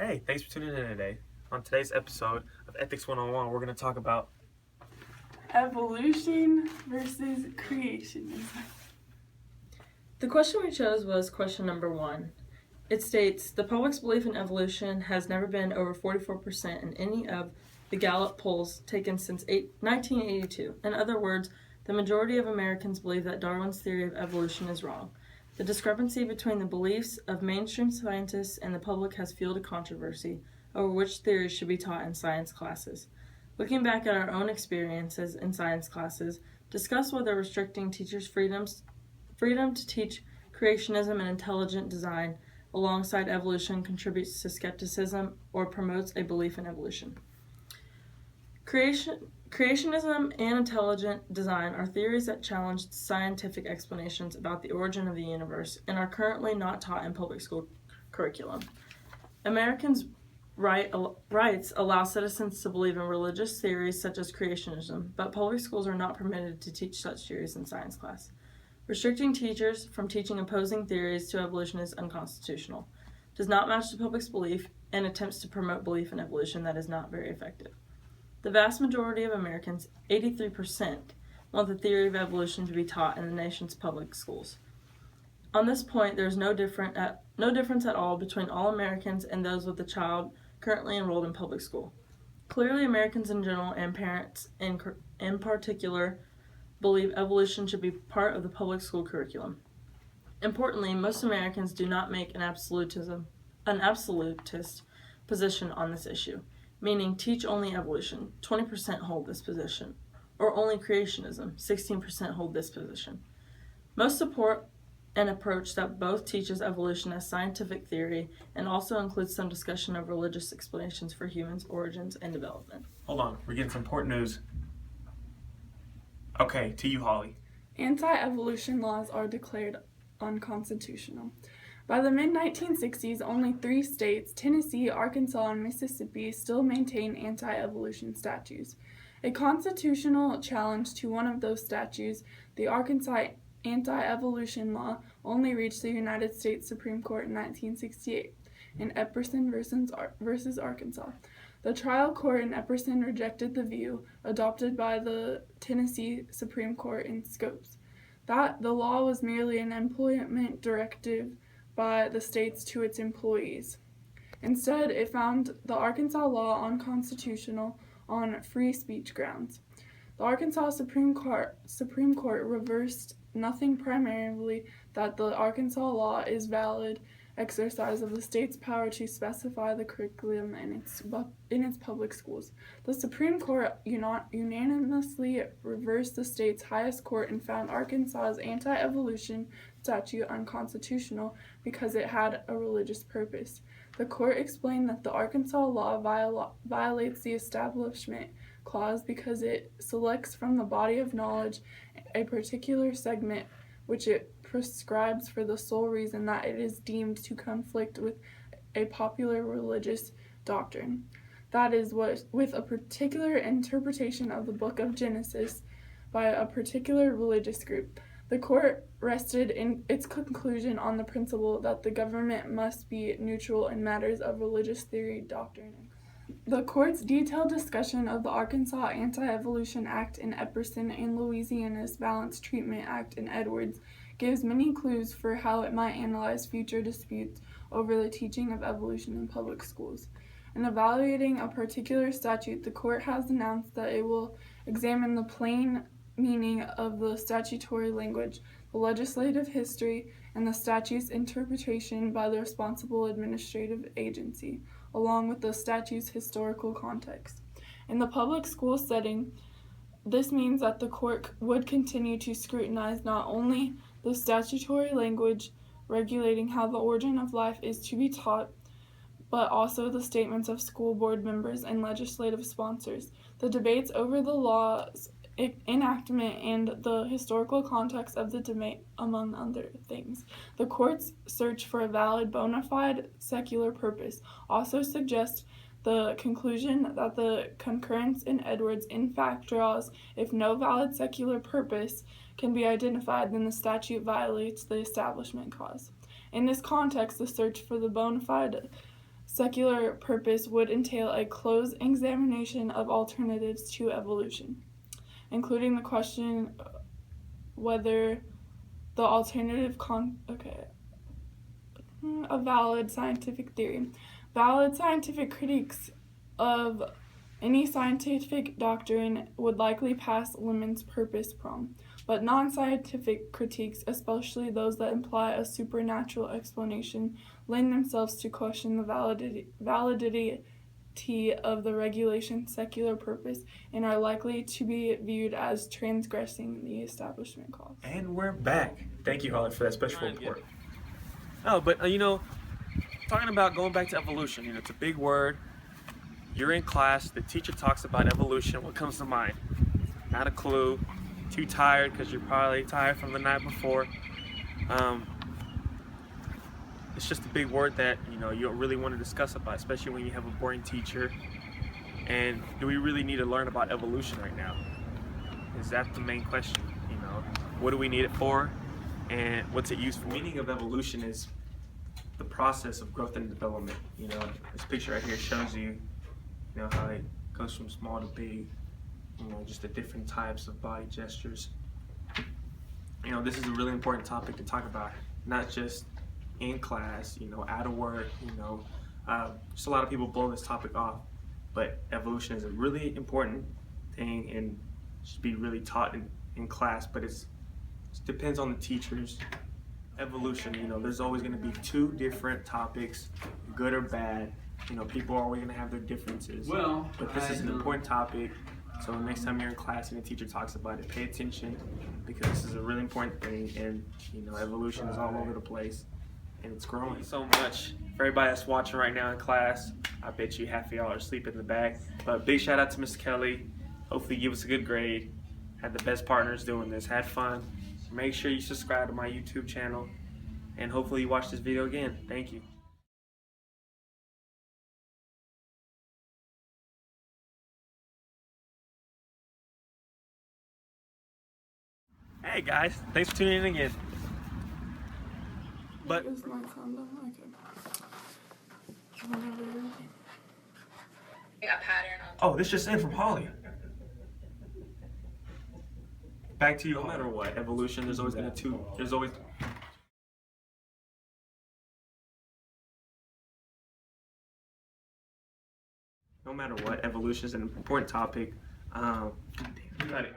Hey, thanks for tuning in today. On today's episode of Ethics 101, we're going to talk about evolution versus creationism. The question we chose was question number 1. It states, the public's belief in evolution has never been over 44% in any of the Gallup polls taken since 1982. In other words, the majority of Americans believe that Darwin's theory of evolution is wrong. The discrepancy between the beliefs of mainstream scientists and the public has fueled a controversy over which theories should be taught in science classes. Looking back at our own experiences in science classes, discuss whether restricting teachers' freedom to teach creationism and intelligent design alongside evolution contributes to skepticism or promotes a belief in evolution. Creationism and intelligent design are theories that challenge scientific explanations about the origin of the universe and are currently not taught in public school curriculum. Americans' rights allow citizens to believe in religious theories such as creationism, but public schools are not permitted to teach such theories in science class. Restricting teachers from teaching opposing theories to evolution is unconstitutional, does not match the public's belief, and attempts to promote belief in evolution that is not very effective. The vast majority of Americans, 83%, want the theory of evolution to be taught in the nation's public schools. On this point, there is no difference at all between all Americans and those with a child currently enrolled in public school. Clearly, Americans in general and parents in particular believe evolution should be part of the public school curriculum. Importantly, most Americans do not make an absolutist position on this issue, meaning teach only evolution, 20% hold this position, or only creationism, 16% hold this position. Most support an approach that both teaches evolution as scientific theory and also includes some discussion of religious explanations for humans' origins and development. Hold on, we're getting some important news. Okay, to you, Holly. Anti-evolution laws are declared unconstitutional. By the mid-1960s, only 3 states, Tennessee, Arkansas, and Mississippi, still maintain anti-evolution statutes. A constitutional challenge to one of those statutes, the Arkansas anti-evolution law, only reached the United States Supreme Court in 1968 in Epperson versus Arkansas. The trial court in Epperson rejected the view adopted by the Tennessee Supreme Court in Scopes, that the law was merely an employment directive by the states to its employees. Instead, it found the Arkansas law unconstitutional on free speech grounds. The Arkansas Supreme Court reversed nothing, primarily that the Arkansas law is valid exercise of the state's power to specify the curriculum in its public schools. The Supreme Court unanimously reversed the state's highest court and found Arkansas's anti-evolution statute unconstitutional because it had a religious purpose. The court explained that the Arkansas law violates the Establishment Clause because it selects from the body of knowledge a particular segment which it prescribes for the sole reason that it is deemed to conflict with a popular religious doctrine. That is, with a particular interpretation of the book of Genesis by a particular religious group. The court rested in its conclusion on the principle that the government must be neutral in matters of religious theory doctrine. The court's detailed discussion of the Arkansas Anti-Evolution Act in Epperson and Louisiana's Balanced Treatment Act in Edwards gives many clues for how it might analyze future disputes over the teaching of evolution in public schools. In evaluating a particular statute, the court has announced that it will examine the plain meaning of the statutory language, the legislative history, and the statute's interpretation by the responsible administrative agency, along with the statute's historical context. In the public school setting, this means that the court would continue to scrutinize not only the statutory language regulating how the origin of life is to be taught, but also the statements of school board members and legislative sponsors, the debates over the law's enactment, and the historical context of the debate, among other things. The court's search for a valid, bona fide secular purpose also suggests the conclusion that the concurrence in Edwards in fact draws if no valid secular purpose can be identified, then the statute violates the Establishment Clause. In this context, the search for the bona fide secular purpose would entail a close examination of alternatives to evolution, including the question whether the alternative a valid scientific theory. Valid scientific critiques of any scientific doctrine would likely pass Lemon's purpose prong, but non-scientific critiques, especially those that imply a supernatural explanation, lend themselves to question the validity of the regulation's secular purpose and are likely to be viewed as transgressing the establishment clause. And we're back. Thank you, Holly, for that special report. Oh, but talking about going back to evolution, it's a big word. You're in class, the teacher talks about evolution. What comes to mind? Not a clue. Too tired because you're probably tired from the night before. It's just a big word that you don't really want to discuss about, especially when you have a boring teacher. And do we really need to learn about evolution right now? Is that the main question? What do we need it for, and what's it used for? The meaning of evolution is the process of growth and development. This picture right here shows you, how it goes from small to big. Just the different types of body gestures. This is a really important topic to talk about, not just in class, out of work, just a lot of people blow this topic off, but evolution is a really important thing and should be really taught in class, but it depends on the teachers. Evolution, there's always going to be two different topics, good or bad. People are always going to have their differences, but this is an important topic. So next time you're in class and the teacher talks about it, pay attention, because this is a really important thing, and evolution is all over the place and it's growing. Thank you so much for everybody that's watching right now in class. I bet you half of y'all are asleep in the back, but big shout out to Ms. Kelly. Hopefully give us a good grade. Had the best partners doing this, had fun. Make sure you subscribe to my YouTube channel, and hopefully you watch this video again. Thank you. Hey guys, thanks for tuning in again. But Is my sound on? Okay. A pattern on oh, this just in from Holly. Back to you. No matter what, evolution, there's always no matter what, evolution is an important topic. You got it.